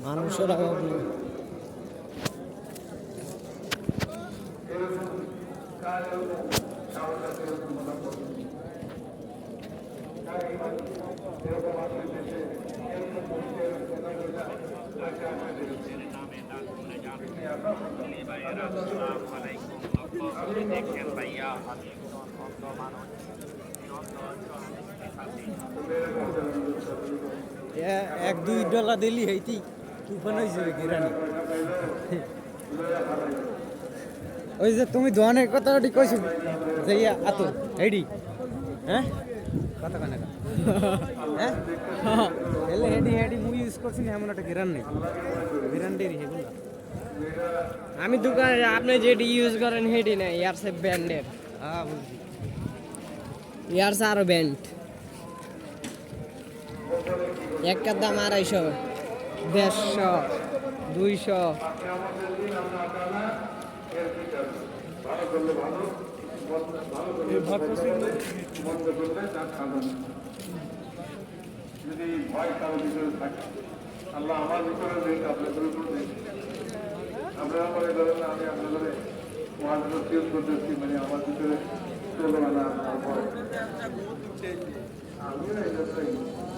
মানুষের অভাব নেই। $1-2 দিলি হইতি তুফান হয়েছে গিরানি। ওই যে তুমি দোয়ানের কথাটি কইছো যে আতো হেডি হ্যাঁ কত কানে হ্যাঁ এলে হেডি হেডি মুই ইউজ করছি না এমন একটা গিরান নেই গিরান্ডেরই হেগুলো আমি দোকানে আপনি যেটি ইউজ করেন হেডি না ইয়ারসে ব্র্যান্ডের। হ্যাঁ বুঝছি ইয়ারসে আরো ব্র্যান্ড একটার দাম 250 150 200। যদি ভয় কারো ভিতরে থাকে আল্লাহ আমার ভিতরে নেই আপনাদের উপর নেই আপনারা মনে করেন না আমি আপনাদের মহাজনের ফিল করতেছি মানে আমার ভিতরে চলবে না আমার ভয় আমিও এই জন্যই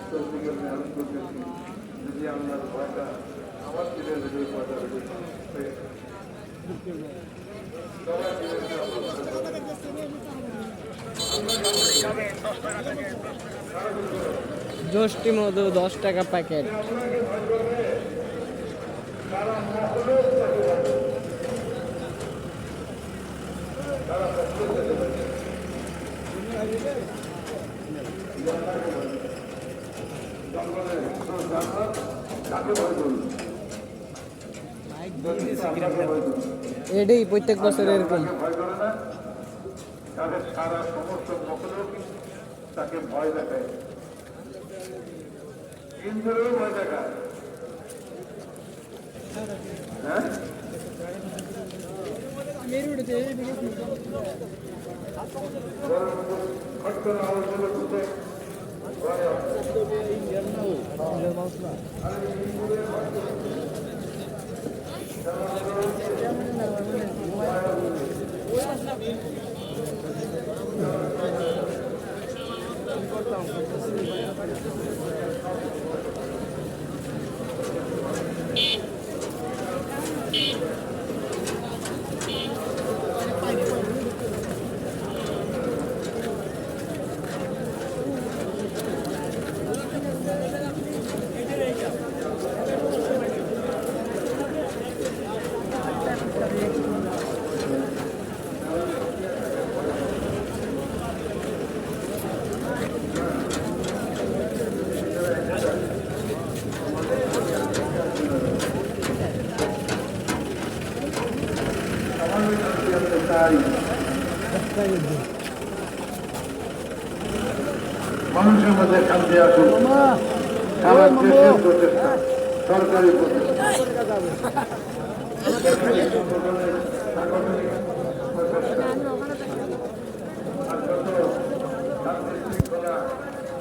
চলতে মেহনত করতেছি যদি আপনার ভয়টা আমার ভিতরে যদি ভয়টা যষ্টি মধু 10 টাকা প্যাকেট। এটাই প্রত্যেক বছর এরকম তাদের সারা সমস্ত মকলেও তাকে ভয় দেখায় ইন্দ্রেও ভয় দেখায় হ্যাঁ খট করে আওয়াজ দিলে বুঝে মানুষের মধ্যে শান্তি আসুক সারা দেশের প্রচেষ্টা সরকারি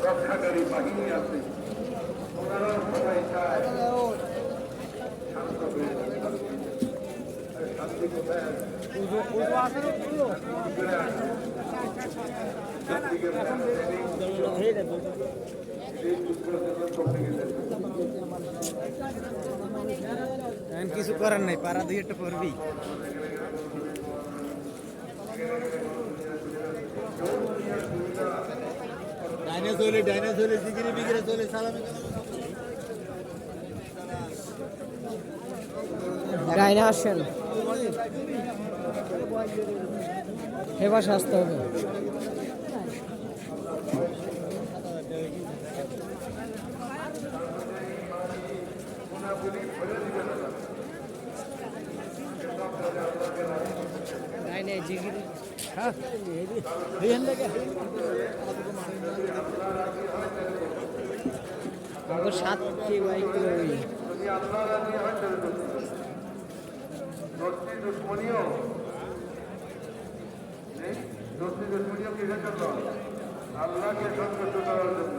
রক্ষাকারী বাহিনী আছে ওনারাও সবাই চায় শান্ত হয়ে শান্তি কোথায় কিছু করার নাই পাড়া দুই একটা করবি ডাইনাসোলে জিগিরি বিগিরে চলে সালামি ডাইনা আসেন এবার আসতে হবে। ডাইনে জিগিরি হ্যাঁ আমাকে 7 বাইক দুশ্মনীয় কিসের জন্য আল্লাহকে সন্তুষ্ট করার জন্য,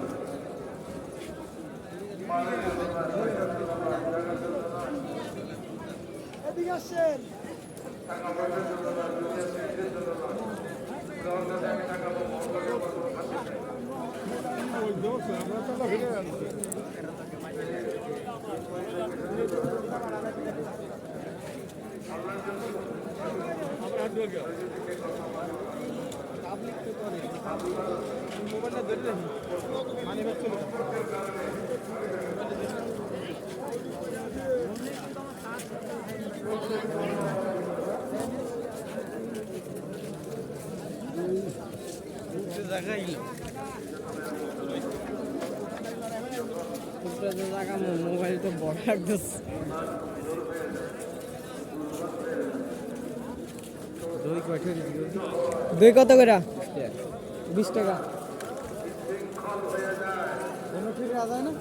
মানের জন্য না, পয়সার জন্য না, জায়গার জন্য না, টাকা পয়সার জন্য না, দুনিয়ার জিনিসের জন্য না। কারণ যদি আমি টাকা পাবো, অন্যকে পাবো, খাতে চাই। জায়গা মোবাইল তো বড় লাগতেছে। দই কত করে? 20 টাকা। কোনো ঠিক আছে না